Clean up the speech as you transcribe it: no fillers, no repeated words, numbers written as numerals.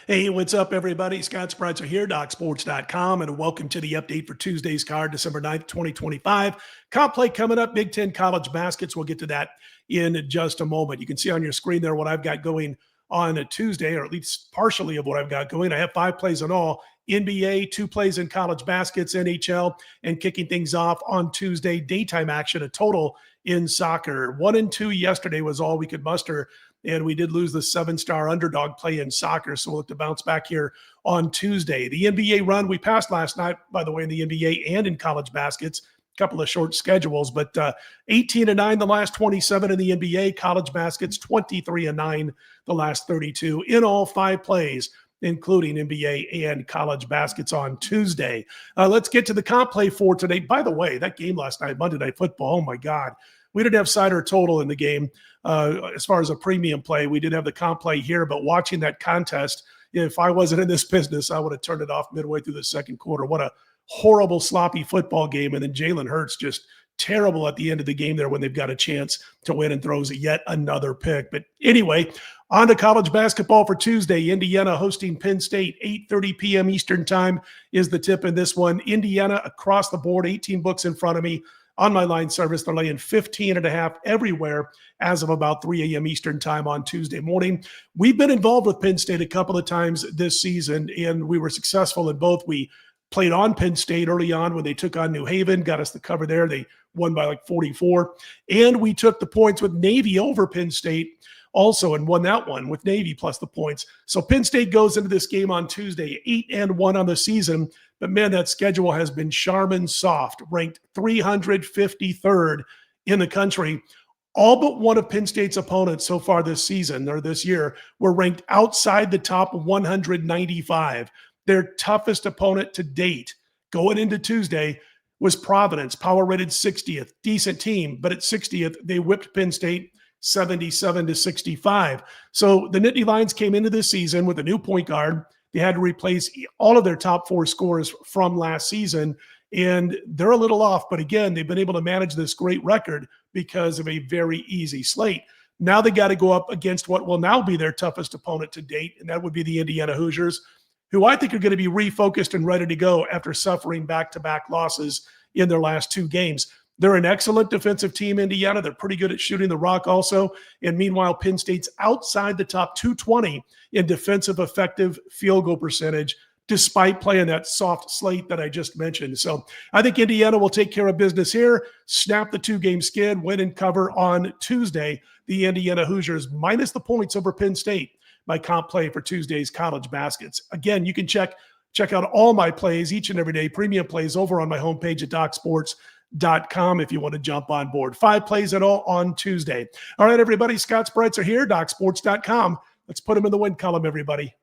Hey, what's up, everybody? Scott Spreitzer here, DocSports.com, and welcome to the update for Tuesday's card, December 9th, 2025. Comp play coming up, Big Ten college baskets. We'll get to that in just a moment. You can see on your screen there what I've got going on a Tuesday, or at least partially of what I've got going. I have 5 plays in all. NBA, 2 plays in college baskets, NHL, and kicking things off on Tuesday, daytime action, a total in soccer. 1 and 2 yesterday was all we could muster. And we did lose the 7-star underdog play in soccer, so we'll look to bounce back here on Tuesday. The NBA run we passed last night, by the way, in the NBA and in college baskets, a couple of short schedules, but 18-9 the last 27 in the NBA, college baskets 23-9 the last 32 in all 5 plays, including NBA and college baskets on Tuesday. Let's get to the comp play for today. By the way, that game last night, Monday Night Football, oh my God. We didn't have side or total in the game as far as a premium play. We did have the comp play here, but watching that contest, if I wasn't in this business, I would have turned it off midway through the second quarter. What a horrible, sloppy football game. And then Jalen Hurts just terrible at the end of the game there when they've got a chance to win and throws yet another pick. But anyway, on to college basketball for Tuesday. Indiana hosting Penn State, 8:30 p.m. Eastern time is the tip in this one. Indiana across the board, 18 books in front of me. On my line service, they're laying 15.5 everywhere as of about 3 a.m. Eastern time on Tuesday morning. We've been involved with Penn State a couple of times this season, and we were successful in both. We played on Penn State early on when they took on New Haven, got us the cover there. They won by like 44. And we took the points with Navy over Penn State also and won that one with Navy plus the points. So Penn State goes into this game on Tuesday, 8-1 on the season. But man, that schedule has been Charmin soft, ranked 353rd in the country. All but one of Penn State's opponents so far this season or this year were ranked outside the top 195. Their toughest opponent to date going into Tuesday was Providence, power rated 60th, decent team, but at 60th, they whipped Penn State 77-65. So the Nittany Lions came into this season with a new point guard. They had to replace all of their top 4 scorers from last season, and they're a little off. But again, they've been able to manage this great record because of a very easy slate. Now they got to go up against what will now be their toughest opponent to date, and that would be the Indiana Hoosiers, who I think are going to be refocused and ready to go after suffering back-to-back losses in their last 2 games. They're an excellent defensive team, Indiana. They're pretty good at shooting the rock also. And meanwhile, Penn State's outside the top 220 in defensive effective field goal percentage, despite playing that soft slate that I just mentioned. So I think Indiana will take care of business here, snap the 2-game skid, win and cover on Tuesday. The Indiana Hoosiers minus the points over Penn State, my comp play for Tuesday's college baskets. Again, you can check out all my plays each and every day, premium plays over on my homepage at DocSports.com if you want to jump on board. 5 plays at all on Tuesday. All right, everybody, Scott Spreitzer here, DocSports.com. Let's put them in the win column, everybody.